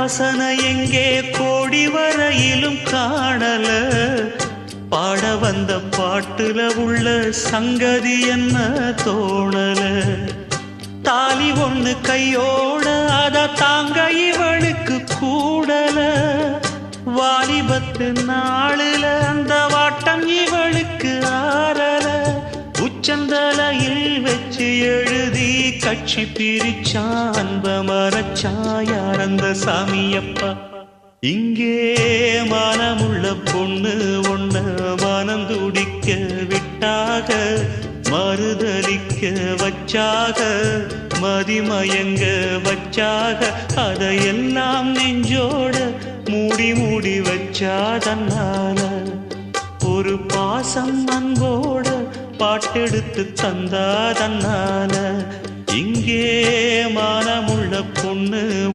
வாசனை எங்கே கோடி வரையிலும் காணல பாட வந்த பாட்டுல உள்ள சங்கதி என்ன தோணல தாலி ஒண்ணு கையோட அத தாங்க இவளுக்கு கூடல வாலிபத்து நாளுல அந்த வாட்டம் இவளுக்கு ஆறல உச்சந்தலையில் வச்சு எழுதி கட்சி பிரிச்சான் அன்ப மரச்சாயார் அந்த சாமியப்பா இங்கே மனமுள்ள பொண்ணு ஒண்ண மனம் துடிக்க விட்டாக மறுதலிக்க வச்சாக மதிமயங்க வச்சாக அதையெல்லாம் நெஞ்சோட மூடி மூடி வச்சா தன்னால ஒரு பாசம் அன்போட பாட்டெடுத்து தந்தா தன்னால இங்கே மனமுள்ள பொண்ணு